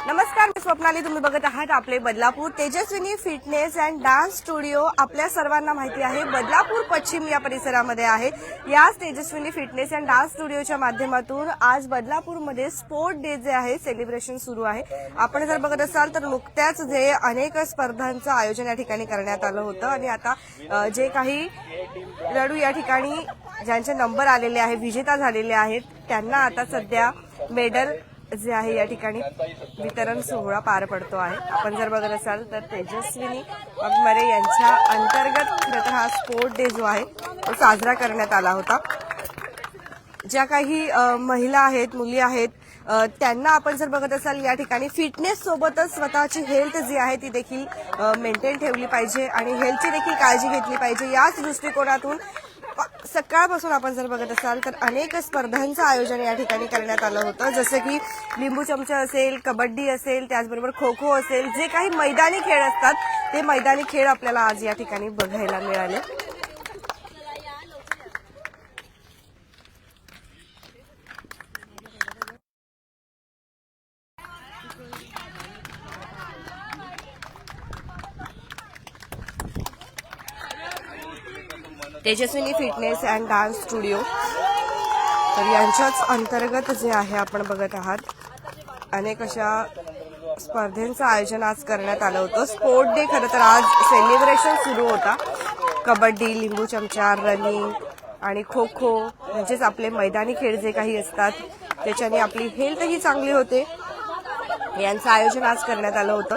नमस्कार, मी स्वप्नाली. तुम्ही बघत आहात आपले Badlapur Tejaswini fitness and dance studio. आपल्या सर्वांना माहिती आहे बदलापूर पश्चिम या परिसरामध्ये आहे. याच तेजस्विनी फिटनेस अँड डान्स स्टुडिओच्या माध्यमातून आज बदलापूरमध्ये स्पोर्ट डे जे आहे सेलिब्रेशन सुरू आहे. आपण जर बघत असाल तर नुकत्याच जे अनेक स्पर्धांचं आयोजन या ठिकाणी करण्यात आलं होतं आणि आता जे काही खेळाडू या ठिकाणी ज्यांचे नंबर आलेले आहे, विजेता झालेले आहेत, त्यांना आता सध्या मेडल जे आहे या ठिकाणी वितरण सोहळा पार पडतो आहे. आपण जर बघत असाल तर तेजस्विनी वाघमारे यांच्या अंतर्गत खरं तर हा स्पोर्ट डे जो आहे तो साजरा करण्यात आला होता. ज्या काही महिला आहेत, मुली आहेत, त्यांना आपण जर बघत असाल या ठिकाणी फिटनेस सोबतच स्वतःची हेल्थ जी आहे ती देखील मेंटेन ठेवली पाहिजे आणि हेल्थची देखील काळजी घेतली पाहिजे. याच दृष्टिकोनातून सकाळपासून आपण जर बघत असाल तर अनेक स्पर्धांचं आयोजन या ठिकाणी करण्यात आलं होतं. जसं की लिंबू चमचा असेल, कबड्डी असेल, त्याचबरोबर खो खो असेल, जे काही मैदानी खेळ असतात ते मैदानी खेळ आपल्याला आज या ठिकाणी बघायला मिळाले. Tejaswini fitness and dance studio तर यांच्याच अंतर्गत जे आहे आपण बघत आहात अनेक अशा स्पर्धेंचं आयोजन आज करण्यात आलं होतं. स्पोर्ट डे खरं तर आज सेलिब्रेशन सुरू होता. कबड्डी, लिंबू चमचा, रनिंग आणि खो खो म्हणजेच आपले मैदानी खेळ जे काही असतात त्याच्याने आपली हेल्थही चांगली होते. यांचं आयोजन आज करण्यात आलं होतं.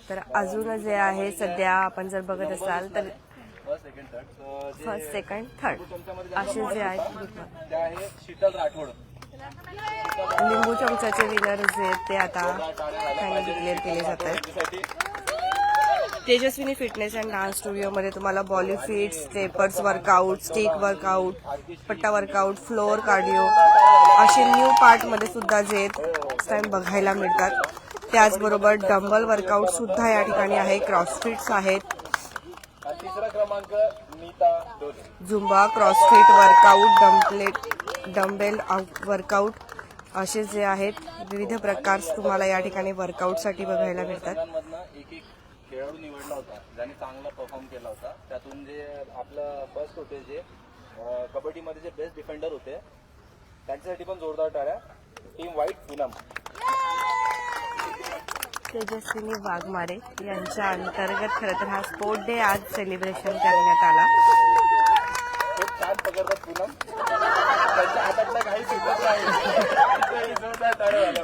तर अजून जे आहे सध्या आपण जर बघत असाल तर फर्स्ट सेकंड थर्ड असे जे आहेत लिंबू चमचाचे विनर जे आहेत ते आता डिक्लेअर केले जात आहेत. तेजस्विनी फिटनेस अँड डान्स स्टुडिओमध्ये तुम्हाला बॉलीफिट, स्टेपर्स वर्कआउट, स्टिक वर्कआउट, पट्टा वर्कआउट, फ्लोअर कार्डिओ असे न्यू पार्टमध्ये सुद्धा जे टाइम बघायला मिळतात. त्याचबरोबर डंबल वर्कआउट सुद्धा या ठिकाणी आहे. क्रॉसफिट्स आहेत, Zumba, CrossFit workout, dumbbell workout असे जे आहेत विविध प्रकार तुम्हाला या ठिकाणी वर्कआउटसाठी बघायला मिळतात. खेळाडू निवडला होता ज्याने चांगला परफॉर्म केला होता. त्यातून जे आपलं फर्स्ट होते जे कबड्डीमध्ये जे बेस्ट डिफेंडर होते त्यांच्यासाठी पण जोरदार टाळ्या. Team white Poonam. तेजस्विनी वाघमारे यांच्या अंतर्गत खरं तर हा स्पोर्ट डे आज सेलिब्रेशन करण्यात आला. खूप छान पकडतात पूनम. त्यांच्या हातातला काही सुचत नाही. जोरदार टाळ्या झाल्या.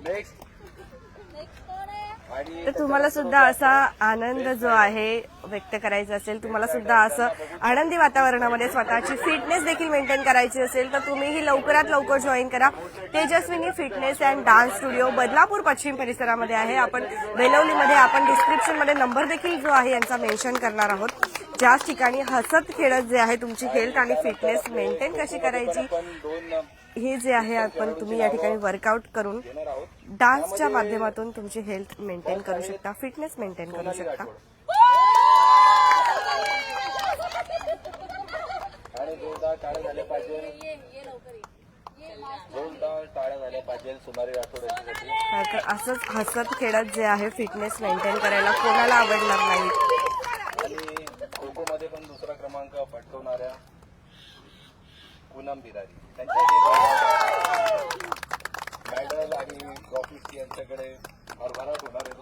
नेक्स्ट तर तुम्हाला सुद्धा असा आनंद जो आहे व्यक्त करायचा असेल, तुम्हाला सुद्धा असं आनंदी वातावरणामध्ये स्वतःची फिटनेस देखील मेंटेन करायची असेल तर तुम्हीही लवकरात लवकर जॉईन करा. Tejaswini fitness and dance studio Badlapur पश्चिम परिसरामध्ये आहे. आपण बेलवलीमध्ये आपण डिस्क्रिप्शनमध्ये नंबर देखील जो आहे यांचा मेन्शन करणार आहोत. ज्याच ठिकाणी हसत खेळत जे आहे तुमची हेल्थ आणि फिटनेस मेंटेन कशी करायची हे जे आहे आपण तुम्ही या ठिकाणी वर्कआउट करून डान्सच्या माध्यमातून तुमची हेल्थ मेंटेन करू शकता, फिटनेस मेंटेन करू शकता. आणि जोरदार टाळ्या झाल्या पाहिजे. जोरदार टाळ्या झाल्या पाहिजे सुमारे आठवड्यासाठी. असंच हसत खेळत जे आहे फिटनेस मेंटेन करायला कोणाला आवडणार नाही. आणि खो खो मध्ये पण दुसरा क्रमांक पटकवणाऱ्या पूनम बिरारी मेडल आणि ट्रॉफी यांच्याकडे भरभराट होणार आहे.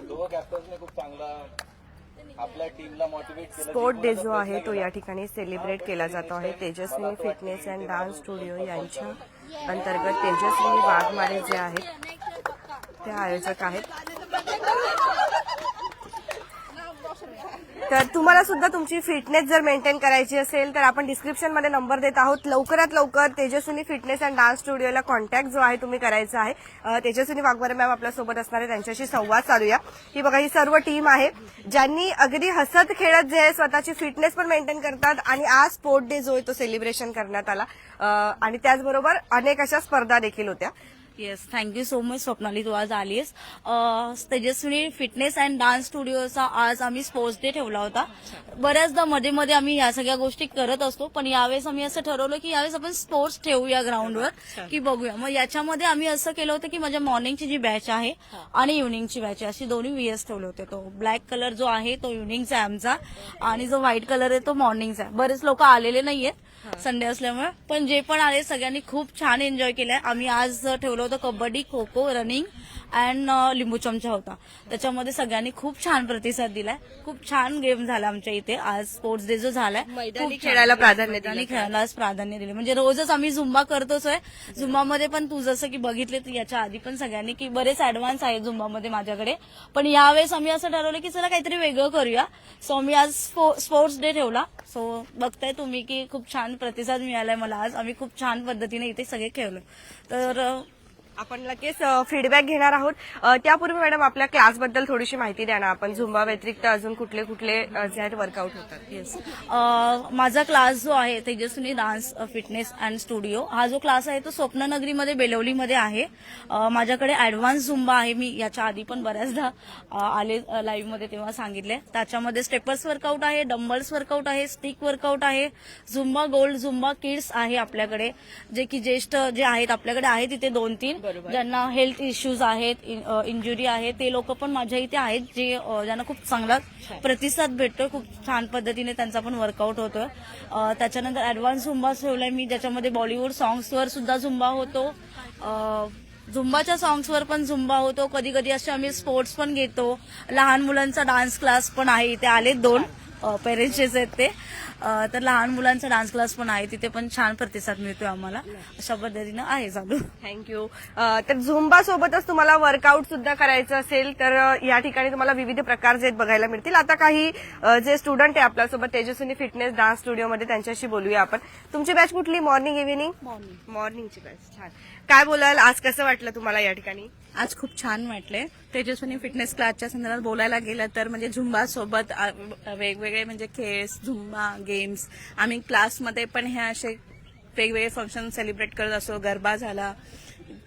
दोघं कॅप्टन्सने खूप चांगला आपल्या टीमला मोटिवेट केलं. स्पोर्ट डे जो आहे तो या ठिकाणी सेलिब्रेट केला जातो आहे. Tejaswini fitness and dance studio यांच्या अंतर्गत तेजस्विनी वाघमारे जे आहेत ते आयोजक आहेत. तर तुम्हाला सुद्धा तुमची फिटनेस जर मेंटेन करायची असेल तर आपण डिस्क्रिप्शनमध्ये नंबर देत आहोत. लवकरात लवकर तेजस्विनी फिटनेस अँड डान्स स्टुडिओला कॉन्टॅक्ट जो आहे तुम्ही करायचा आहे. तेजस्विनी वाघमारे मॅम आपल्यासोबत असणार आहे, त्यांच्याशी संवाद चालूया. ही बघा ही सर्व टीम आहे ज्यांनी अगदी हसत खेळत जे आहे स्वतःची फिटनेस पण मेंटेन करतात आणि आज स्पोर्ट डे जो आहे तो सेलिब्रेशन करण्यात आला आणि त्याचबरोबर अनेक अशा स्पर्धा देखील होत्या. Yes, thank you so much Swapnali, तू आज आलीस. तेजस्विनी फिटनेस अँड डान्स स्टुडिओचा आज आम्ही स्पोर्ट्स डे ठेवला होता. बऱ्याचदा मध्ये मध्ये आम्ही या सगळ्या गोष्टी करत असतो, पण यावेळेस आम्ही असं ठरवलं की यावेळेस आपण स्पोर्ट्स ठेवूया ग्राउंडवर की बघूया. मग याच्यामध्ये आम्ही असं केलं होतं की माझ्या मॉर्निंगची जी बॅच आहे आणि इव्हनिंगची बॅच आहे, अशी दोन्ही VS ठेवले होते. तो ब्लॅक कलर जो आहे तो इव्हनिंगचा आहे आमचा, आणि जो व्हाईट कलर आहे तो मॉर्निंगचा आहे. बरेच लोक आलेले नाहीयेत संडे असल्यामुळे, पण जे पण आले सगळ्यांनी खूप छान एन्जॉय केलाय. आम्ही आज ठेवलं होतं कबड्डी, खो खो, रनिंग अँड लिंबू चमचा होता. त्याच्यामध्ये सगळ्यांनी खूप छान प्रतिसाद दिलाय. खूप छान गेम झाला आमच्या इथे आज. स्पोर्ट्स डे जो झालाय मैदानी खेळायला प्राधान्य दिलं. मैदानी खेळायला आज प्राधान्य दिले. म्हणजे रोजच आम्ही झुंबा करतोच आहे. झुंबामध्ये पण तू जसं की बघितले तर याच्या आधी पण सगळ्यांनी की बरेच ऍडव्हान्स आहे झुंबामध्ये माझ्याकडे, पण यावेळेस आम्ही असं ठरवलं की चला काहीतरी वेगळं करूया. सो मी आज स्पोर्ट्स डे ठेवला. सो बघताय तुम्ही की खूप छान प्रतिसाद मिळालाय मला आज. आम्ही खूप छान पद्धतीने इथे सगळे खेळलो. तर आपण लगेच फीडबॅक घेणार आहोत. त्यापूर्वी मॅडम आपल्या क्लासबद्दल थोडीशी माहिती द्या ना. आपण झुंबा व्यतिरिक्त अजून कुठले कुठले जे वर्कआउट होतात? येस, माझा क्लास जो आहे Tejaswini dance fitness and studio, हा जो क्लास आहे तो स्वप्ननगरीमध्ये बेलवलीमध्ये आहे. माझ्याकडे ऍडव्हान्स झुंबा आहे. मी याच्या आधी पण बऱ्याचदा आले लाईव्ह मध्ये तेव्हा सांगितले. त्याच्यामध्ये स्टेपर्स वर्कआउट आहे, डंबल्स वर्कआउट आहे, स्टिक वर्कआउट आहे, झुंबा गोल्ड, झुंबा किड्स आहे आपल्याकडे, जे की ज्येष्ठ जे आहेत आपल्याकडे आहे तिथे 2-3 ज्यांना हेल्थ इश्यूज आहेत, इंजुरी आहे, ते लोक पण माझ्या इथे आहेत, जे ज्यांना खूप चांगला प्रतिसाद भेटतोय. खूप छान पद्धतीने त्यांचा पण वर्कआउट होतोय. त्याच्यानंतर ऍडव्हान्स झुंबा ठेवलाय मी, ज्याच्यामध्ये बॉलिवूड सॉंग्सवर सुद्धा झुंबा होतो. झुंबाच्या सॉंग्सवर पण झुंबा होतो. कधी कधी असे आम्ही स्पोर्ट्स पण घेतो. लहान मुलांचा डान्स क्लास पण आहे. इथे आले 2 पेरेंट्सचेच आहेत ते. तर लहान मुलांचा डान्स क्लास पण आहे, तिथे पण छान प्रतिसाद मिळतोय आम्हाला. अशा पद्धतीनं आहे चालू. थँक्यू. तर झुंबा सोबतच तुम्हाला वर्कआउट सुद्धा करायचं असेल तर या ठिकाणी तुम्हाला विविध प्रकारचे बघायला मिळतील. आता काही जे स्टुडंट आहे आपल्यासोबत तेजस्विनी फिटनेस डान्स स्टुडिओमध्ये, त्यांच्याशी बोलूया आपण. तुमची बॅच कुठली? Morning evening? मॉर्निंगची बॅच. छान. काय बोलाल, आज कसं वाटलं तुम्हाला या ठिकाणी? आज खूप छान वाटले. तेजस्विनी फिटनेस क्लासच्या संदर्भात बोलायला गेलं तर म्हणजे झुंबा सोबत वेगवेगळे म्हणजे खेळ, झुंबा गेम्स, आम्ही क्लासमध्ये पण हे असे वेगवेगळे फंक्शन सेलिब्रेट करत असतो. गरबा झाला,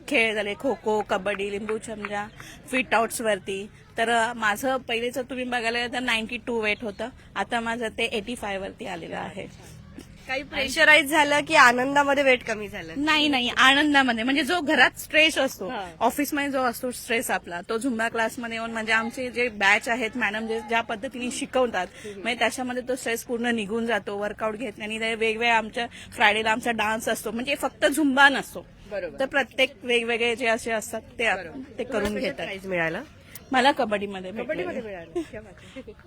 खेळ झाले, खो खो, कबड्डी, लिंबू चमचा, फिट आउट्स वरती. तर माझं पहिलेच तुम्ही बघायला गेलं तर 92 वेट होतं, आता माझं ते 85 वरती आलेलं आहे. काही प्रेशराईज झालं की आनंदामध्ये वेट कमी झालं? नाही, आनंदामध्ये म्हणजे जो घरात स्ट्रेस असतो, ऑफिसमध्ये जो असतो स्ट्रेस आपला, तो झुंबा क्लासमध्ये येऊन म्हणजे आमचे जे बॅच आहेत मॅडम जे ज्या पद्धतीने शिकवतात, म्हणजे त्याच्यामध्ये तो स्ट्रेस पूर्ण निघून जातो. वर्कआउट घेतल्याने वेगवेगळ्या आमच्या फ्रायडेला आमचा डान्स असतो, म्हणजे फक्त झुंबा नसतो, तर प्रत्येक वेगवेगळे जे असे असतात ते करून घेतात. प्राइज मिळालं मला कबड्डीमध्ये मिळालं.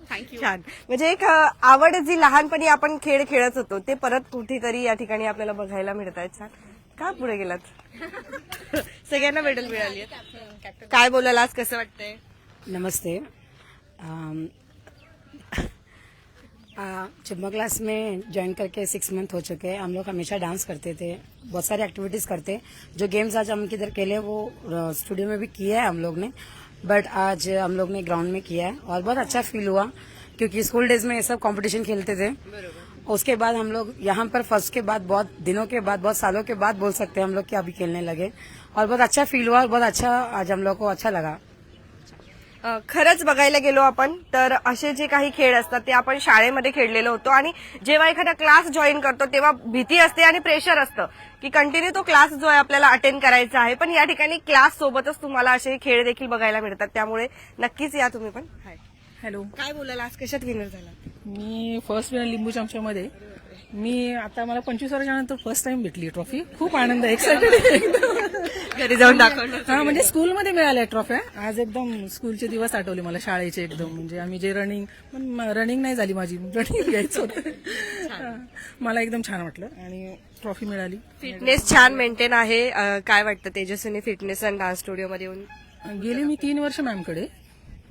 थँक्यू. छान. म्हणजे एक आवड जी लहानपणी आपण खेळ खेळत होतो ते परत कुठेतरी या ठिकाणी आपल्याला बघायला मिळत आहेत. छान. का पुढे गेलात? सगळ्यांना मेडल मिळाली आहेत. काय बोलाल, आज कसं वाटतंय? नमस्ते. जुम्बा क्लास में ज्वाइन करके 6 मंथ हो चुके हैं. हम लोग हमेशा डांस करते थे, बहुत सारी एक्टिविटीज करते. जो गेम्स आज हम किधर खेले वो स्टूडियो में भी किया है हम लोग ने, बट आज हम लोग ने ग्राउंड में किया है और बहुत अच्छा फील हुआ, क्योंकि स्कूल डेज में ये सब कंपटीशन खेलते थे. उसके बाद हम लोग यहाँ पर फर्स्ट के बाद बहुत दिनों के बाद, बहुत सालों के बाद बोल सकते हैं हम लोग कि अभी खेलने लगे, और बहुत अच्छा फील हुआ और बहुत अच्छा आज हम लोग को अच्छा लगा. खरंच बघायला गेलो आपण तर असे जे काही खेळ असतात ते आपण शाळेमध्ये खेळलेलो होतो, आणि जेव्हा एखादा क्लास जॉईन करतो तेव्हा भीती असते आणि प्रेशर असतं की कंटिन्यू तो क्लास जो आहे आपल्याला अटेंड करायचा आहे. पण या ठिकाणी क्लास सोबतच तुम्हाला असे खेळ देखील बघायला मिळतात, त्यामुळे नक्कीच या तुम्ही पण. हॅलो, काय बोलाल, आज कशात विनर झाला? मी फर्स्ट विनर लिंबू चमच्यामध्ये. मी आता मला 25 वर्षानंतर फर्स्ट टाइम भेटली ट्रॉफी. खूप आनंद आहे, एक्साइटेड. घरी जाऊन दाखवलं? हा, म्हणजे स्कूलमध्ये मिळाल्या ट्रॉफ्या. आज एकदम स्कूलचे दिवस आठवले मला, शाळेचे एकदम. म्हणजे आम्ही जे रनिंग नाही झाली माझी, रनिंग घ्यायचं होतं. मला एकदम छान वाटलं आणि ट्रॉफी मिळाली. फिटनेस छान मेंटेन आहे. काय वाटतं तेजस्विनी फिटनेस अँड डान्स स्टुडिओमध्ये येऊन? गेले मी 3 वर्ष मॅमकडे,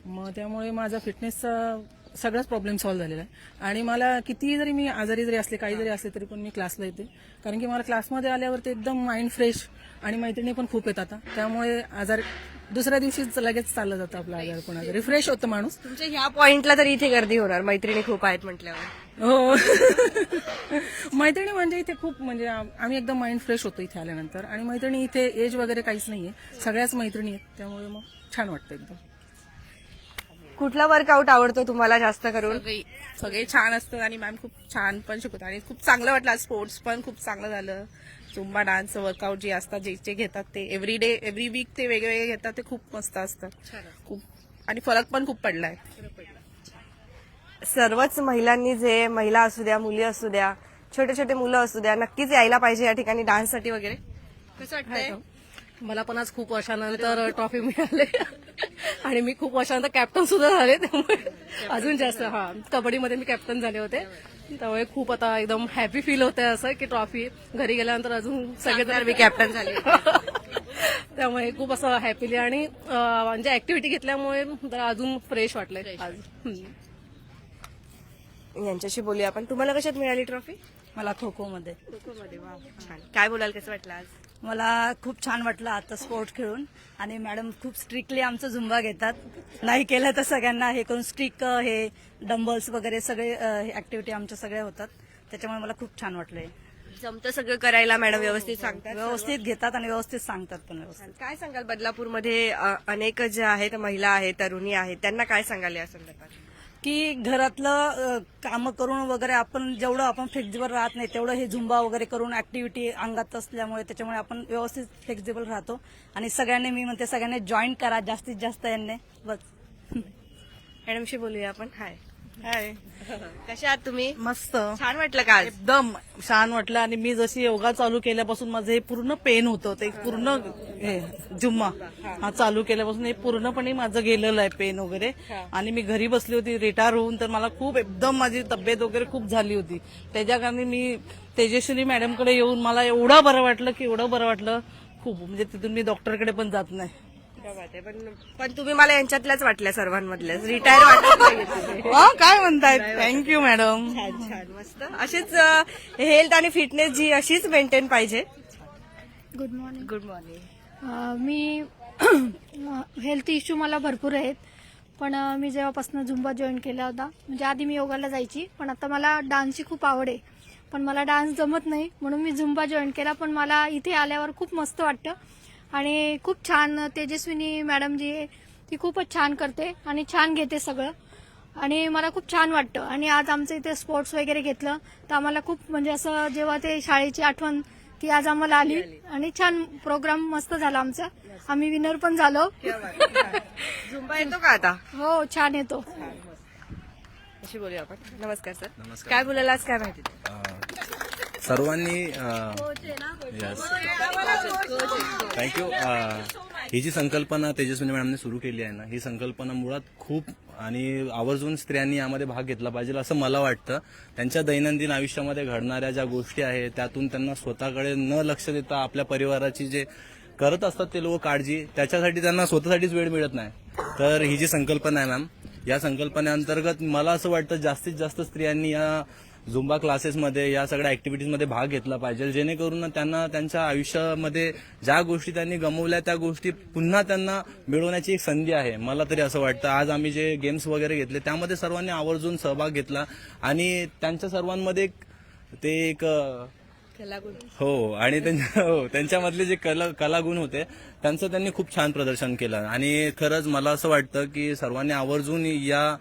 मग त्यामुळे माझा फिटनेसचा सगळाच प्रॉब्लेम सॉल्व्ह झालेला आहे. आणि मला कितीही जरी मी आजारी जरी असले, काही जरी असले तरी पण मी क्लासला येते, कारण की मला क्लासमध्ये आल्यावर ते एकदम माइंड फ्रेश, आणि मैत्रिणी पण खूप येतात, त्यामुळे दुसऱ्या दिवशीच लगेच चाललं जातं आपलं आजार कोणाचं रिफ्रेश होतं माणूस. तुमच्या ह्या पॉइंटला तर इथे गर्दी होणार, मैत्रिणी खूप आहेत म्हटल्यावर. हो मैत्रिणी म्हणजे इथे खूप म्हणजे आम्ही एकदम माइंड फ्रेश होतो इथे आल्यानंतर. आणि मैत्रिणी इथे एज वगैरे काहीच नाहीये, सगळ्याच मैत्रिणी आहेत, त्यामुळे मग छान वाटतं एकदम. कुठला वर्कआउट आवडतो तुम्हाला जास्त करून? सगळे छान असतात आणि मॅम खूप छान पण शिकवतात आणि खूप चांगलं वाटलं. स्पोर्ट्स पण खूप चांगलं झालं. झुंबा डान्स वर्कआउट जे असतात जे घेतात ते एव्हरी डे एव्हरी वीक ते वेगवेगळे घेतात ते खूप मस्त असतात. खूप आणि फरक पण खूप पडलाय. सर्वच महिलांनी जे महिला असू द्या, मुली असू द्या, छोटे छोटे मुलं असू द्या, नक्कीच यायला पाहिजे या ठिकाणी डान्ससाठी वगैरे. कसं वाटतंय? मला पण आज खूप वर्षानंतर ट्रॉफी मिळाली आणि मी खूप वर्षानंतर कॅप्टन सुद्धा झाले, त्यामुळे अजून जास्त कबड्डीमध्ये मी कॅप्टन झाले होते, त्यामुळे खूप आता एकदम हॅपी फील होत आहे असं की ट्रॉफी घरी गेल्यानंतर अजून सगळे मी कॅप्टन झाले. त्यामुळे खूप असं हॅपीली आणि म्हणजे ऍक्टिव्हिटी घेतल्यामुळे जरा अजून फ्रेश वाटलंय आज. यांच्याशी बोलूया आपण. तुम्हाला कशात मिळाली ट्रॉफी? मला खो खो मध्ये. छान. काय बोलाल, कसं वाटलं आज? मला खूप छान वाटलं आता स्पोर्ट खेळून. आणि मॅडम खूप स्ट्रिक्टली आमचं झुंबा घेतात, नाही केलं तर सगळ्यांना हे करून स्ट्रिक हे डंबल्स वगैरे सगळे ऍक्टिव्हिटी आमच्या सगळ्या होतात, त्याच्यामुळे मला खूप छान वाटलंय. जमतं सगळं करायला मॅडम, व्यवस्थित सांगतात. व्यवस्थित घेतात आणि व्यवस्थित सांगतात पण व्यवस्थित. काय सांगाल बदलापूरमध्ये अनेक ज्या आहेत महिला आहेत, तरुणी आहेत, त्यांना काय सांगाल या संदर्भात? की घरातलं कामं करून वगैरे आपण जेवढं आपण फ्लेक्झिबल राहत नाही तेवढं हे झुंबा वगैरे करून ऍक्टिव्हिटी अंगात असल्यामुळे त्याच्यामुळे आपण व्यवस्थित फ्लेक्झिबल राहतो. आणि सगळ्यांनी मी म्हणते सगळ्यांनी जॉईन करा जास्तीत जास्त यांनी. बस. मॅडमशी बोलूया आपण. हाय हाय, कशा आहात तुम्ही? मस्त, छान वाटलं का आज? एकदम छान वाटलं. आणि मी जशी योगा चालू केल्यापासून माझं हे पूर्ण पेन होतं, ते पूर्ण जुम्मा हा चालू केल्यापासून हे पूर्णपणे माझं गेलेलं आहे पेन वगैरे. आणि मी घरी बसली होती रिटायर होऊन, तर मला खूप एकदम माझी तब्येत वगैरे खूप झाली होती. त्याच्या कारणे मी तेजस्विनी मॅडमकडे येऊन मला एवढं बरं वाटलं की एवढं बरं वाटलं खूप, म्हणजे तिथून मी डॉक्टरकडे पण जात नाही. पण तुम्ही मला यांच्यातल्याच वाटल्या, सर्वांमधल्या रिटायर वाटत. काय म्हणताय? Thank you madam. छान छान, मस्त. अशीच हेल्थ आणि फिटनेस जी अशीच मेंटेन पाहिजे. Good morning. Good morning. मी हेल्थ इश्यू मला भरपूर आहेत, पण मी जेव्हापासून झुंबा जॉईन केला होता, म्हणजे आधी मी योगाला जायची, पण आता मला डान्सची खूप आवड आहे, पण मला डान्स जमत नाही, म्हणून मी झुंबा जॉईन केला. पण मला इथे आल्यावर खूप मस्त वाटतं आणि खूप छान. तेजस्विनी मॅडम जी आहे ती खूपच छान करते आणि छान घेते सगळं, आणि मला खूप छान वाटतं. आणि आज आमचं इथे स्पोर्ट्स वगैरे घेतलं तर आम्हाला खूप म्हणजे असं जेव्हा ते शाळेची आठवण ती आज आम्हाला आली, आणि छान प्रोग्राम मस्त झाला आमचा, आम्ही विनर पण झालो. झुंबा येतो का आता? हो, छान येतो. अशी बोलूया आपण. नमस्कार सर. नमस्कार. काय बोलायला आज, काय माहिती? सर्वांनी थँक्यू. ही जी संकल्पना तेजस्विनी मॅडमने सुरू केली आहे ना, ही संकल्पना मुळात खूप आणि आवर्जून स्त्रियांनी यामध्ये भाग घेतला पाहिजे असं मला वाटतं. त्यांच्या दैनंदिन आयुष्यामध्ये घडणाऱ्या ज्या गोष्टी आहेत त्यातून त्यांना स्वतःकडे न लक्ष देता आपल्या परिवाराची जे करत असतात ते लोक काळजी, त्याच्यासाठी त्यांना स्वतःसाठीच वेळ मिळत नाही. तर ही जी संकल्पना आहे मॅम, या संकल्पनेअंतर्गत मला असं वाटतं जास्तीत जास्त स्त्रियांनी या झुंबा क्लासेसमध्ये या सगळ्या ऍक्टिव्हिटीजमध्ये भाग घेतला पाहिजे, जेणेकरून त्यांना त्यांच्या आयुष्यामध्ये ज्या गोष्टी त्यांनी गमावल्या त्या गोष्टी पुन्हा त्यांना मिळवण्याची एक संधी आहे. मला तरी असं वाटतं. आज आम्ही जे गेम्स वगैरे घेतले त्यामध्ये सर्वांनी आवर्जून सहभाग घेतला आणि त्यांच्या सर्वांमध्ये ते एक हो, आणि त्यांच्यामधले जे कलागुण होते त्यांचं त्यांनी खूप छान प्रदर्शन केलं. आणि खरंच मला असं वाटतं की सर्वांनी आवर्जून या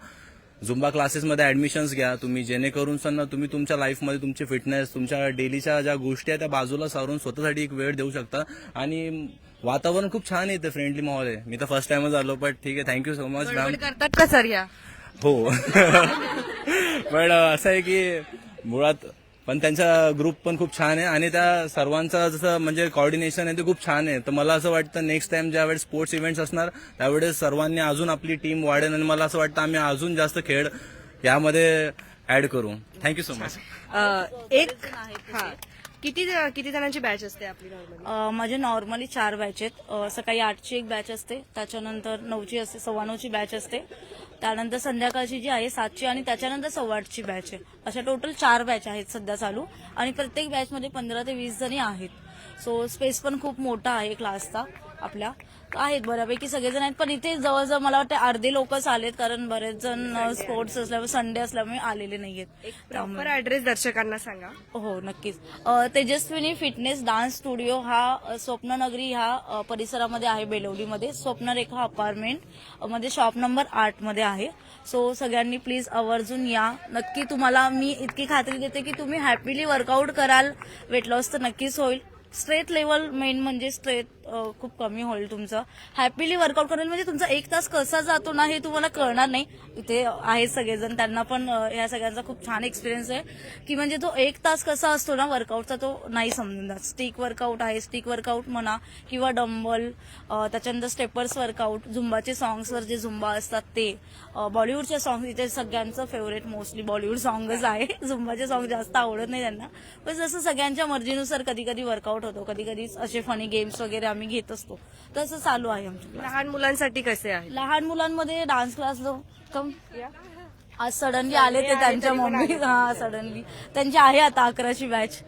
झुंबा क्लासेसमध्ये ऍडमिशन्स घ्या तुम्ही, जेणेकरून तुम्ही तुमच्या लाईफमध्ये तुमची फिटनेस, तुमच्या डेलीच्या ज्या गोष्टी आहेत त्या बाजूला सारून स्वतःसाठी एक वेळ देऊ शकता. आणि वातावरण खूप छान येतं, फ्रेंडली माहोल आहे. मी तर फर्स्ट टाइमच आलो, पण ठीक आहे. Thank you so much ma'am. करतात का सर या? हो पण असं आहे की मुळात पण त्यांचा ग्रुप पण खूप छान आहे आणि त्या सर्वांचा जसं म्हणजे कॉर्डिनेशन आहे ते खूप छान आहे. तर मला असं वाटतं नेक्स्ट टाइम ज्यावेळेस स्पोर्ट्स इव्हेंट्स असणार त्यावेळेस सर्वांनी अजून आपली टीम वाढेल आणि मला असं वाटतं आम्ही अजून जास्त खेळ यामध्ये ऍड करू. Thank you so much. किती जणांची बॅच असते आपली नॉर्मली? माझे नॉर्मली 4 बॅच आहेत. सकाळी 8ची एक बॅच असते, त्याच्यानंतर 9ची असते, 9:15ची बॅच असते, त्यानंतर संध्याकाळची जी आहे 7ची आणि त्याच्यानंतर 8:15ची बॅच आहे. अशा टोटल 4 बॅच आहेत सध्या चालू आणि प्रत्येक बॅचमध्ये 15 ते 20 जणी आहेत. सो स्पेस पण खूप मोठा आहे क्लासचा आपल्या. आहेत बऱ्यापैकी सगळेजण आहेत, पण इथे जवळजवळ मला वाटतं अर्धे लोकच आलेत, कारण बरेच जण स्पोर्ट्स असल्यामुळे संडे असल्यामुळे आलेले नाहीयेत. प्रॉपर ऍड्रेस दर्शकांना सांगा. हो नक्कीच. तेजस्विनी फिटनेस डान्स स्टुडिओ हा स्वप्ननगरी ह्या परिसरामध्ये आहे, बेलवलीमध्ये. स्वप्नरेखा अपार्टमेंट मध्ये शॉप नंबर 8 मध्ये आहे. सो सगळ्यांनी प्लीज आवर्जून या. नक्की तुम्हाला मी इतकी खात्री देते की तुम्ही हॅपीली वर्कआउट कराल, वेट लॉस तर नक्कीच होईल. स्ट्रेट लेवल मेन म्हणजे स्ट्रेट खूप कमी होईल तुमचं. हॅपीली वर्कआउट करेल म्हणजे तुमचा 1 तास कसा जातो ना हे तुम्हाला कळणार नाही. इथे आहेत सगळेजण, त्यांना पण या सगळ्यांचा खूप छान एक्सपिरियन्स आहे की म्हणजे तो 1 तास कसा असतो ना वर्कआउटचा तो नाही समजून जात. स्टिक वर्कआउट आहे, स्टिक वर्कआउट म्हणा किंवा डंबल, त्याच्यानंतर स्टेपर्स वर्कआउट, झुंबाचे सॉंग्सवर जे झुंबा असतात ते, बॉलिवूडचे सॉंग्स इथे सगळ्यांचं फेवरेट मोस्टली बॉलिवूड सॉंगच आहे. झुंबाचे सॉंग जास्त आवडत नाही त्यांना, पण जसं सगळ्यांच्या मर्जीनुसार कधी कधी वर्कआउट होतो, कधी कधी असे फनी गेम्स वगैरे आम्ही घेत असतो. तसं चालू आहे आमचं. लहान मुलांसाठी कसे आहे? लहान मुलांमध्ये डान्स क्लास आज सडनली आले ते त्यांच्या मम्मी, सडनली त्यांची आहे आता 11ची बॅच.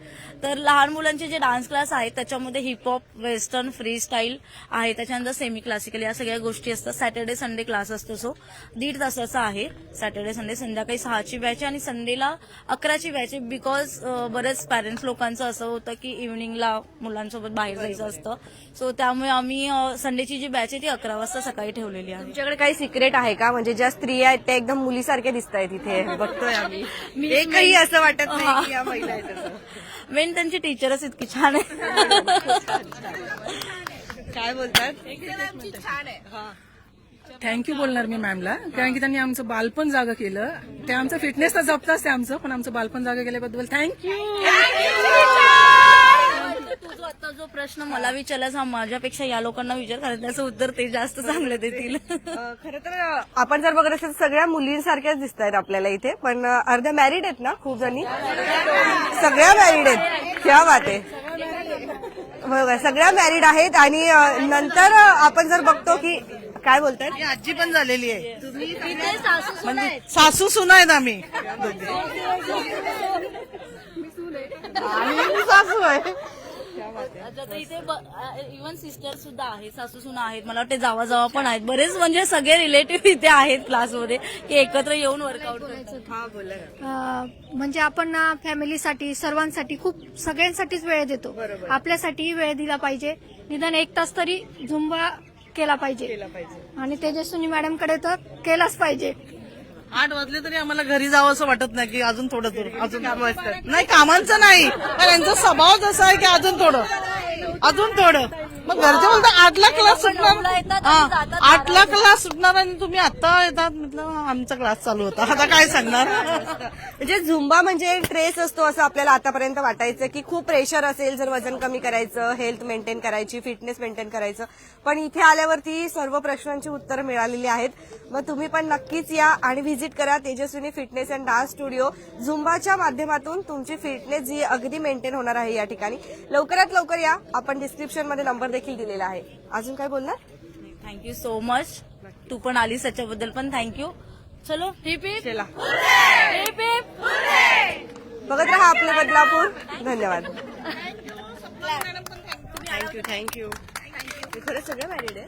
तर लहान मुलांचे जे डान्स क्लास आहेत त्याच्यामध्ये हिपहॉप, वेस्टर्न, फ्री स्टाईल आहे, त्याच्यानंतर सेमी क्लासिकल या सगळ्या गोष्टी असतात. सॅटर्डे संडे क्लास असतो, सो 1.5 तासाचा आहे. सॅटर्डे संडे संध्याकाळी 6ची बॅच आहे आणि संडेला 11ची बॅच आहे. बिकॉज बरेच पॅरेंट्स लोकांचं असं होतं की इव्हनिंगला मुलांसोबत बाहेर जायचं असतं, सो त्यामुळे आम्ही संडेची जी बॅच आहे ती 11 वाजता सकाळी ठेवलेली आहे. तुमच्याकडे काही सिक्रेट आहे का? म्हणजे ज्या स्त्रिया आहेत त्या एकदम मुलीसारख्या दिसत आहेत इथे, बघतोय आम्ही. एकही असं वाटत नाही की या महिला आहेत असं. मेन त्यांची टीचरच इतकी छान आहे. काय बोलतात? थँक्यू बोलणार मी मॅमला, कारण की त्यांनी आमचं बालपण जागं केलं. ते आमचं फिटनेस तर जपताच ते आमचं, पण आमचं बालपण जागं केल्याबद्दल थँक्यू. तुझा आता जो प्रश्न मला विचारलास हा माझ्यापेक्षा या लोकांना विचार, कारण त्याचं उत्तर ते जास्त चांगलं देतील. खरं तर आपण जर बघत असेल सगळ्या मुलींसारख्याच दिसत आहेत आपल्याला इथे, पण अर्ध्या मॅरिड आहेत ना खूप जणी, सगळ्या मॅरिड आहेत. क्या बात आहे. बरोबर, सगळ्या मॅरिड आहेत. आणि नंतर आपण जर बघतो की काय बोलतात, मी आजी पण झालेली आहे, म्हणजे सासू सुना आहेत आम्ही. सासू आहे. इथे इव्हन सिस्टर सुद्धा आहेत, सासू सुना आहेत, मला वाटते जावा जावा पण आहेत. बरेच म्हणजे सगळे रिलेटिव्ह इथे आहेत क्लासमध्ये की एकत्र येऊन वर्कआउट करायचं. म्हणजे आपण फॅमिलीसाठी सर्वांसाठी खूप सगळ्यांसाठीच वेळ देतो, आपल्यासाठीही वेळ दिला पाहिजे. निदान 1 तास तरी झुंबा केला पाहिजे आणि तेजस्विनी मॅडमकडे तर केलाच पाहिजे. 8 वाजले तरी आम्हाला घरी जावं असं वाटत नाही की अजून थोडं अजून कामं असतात. नाही कामांचं नाही, पण यांचा स्वभाव जसा आहे की अजून थोडं. मग घरचे बोलतात 8ला क्लास सुटणार, 8ला क्लास सुटणार आणि तुम्ही आता येतात. म्हटलं आमचा क्लास चालू होता, आता काय सांगणार. म्हणजे झुंबा म्हणजे ट्रेस असतो असं आपल्याला आतापर्यंत वाटायचं की खूप प्रेशर असेल जर वजन कमी करायचं, हेल्थ मेंटेन करायची, फिटनेस मेंटेन करायचं, पण इथे आल्यावरती सर्व प्रश्नांची उत्तरं मिळालेली आहेत. मग तुम्ही पण नक्कीच या आणि व्हिजिट करा Tejaswini fitness and dance studio. झुंबाच्या माध्यमातून तुमची फिटनेस जी अगदी मेंटेन होणार आहे या ठिकाणी. लवकरात लवकर या, आपण डिस्क्रिप्शन मध्ये नंबर देखील दिलेला आहे. अजून काय बोलणार? थँक्यू सो मच, तू पण आलीस त्याच्याबद्दल पण थँक्यू. चलो हिप हिप चला, हिप हिप. बघत रहा आपले बदलापूर. धन्यवाद. थँक्यू. खरंच सगळं मॅरिड आहे.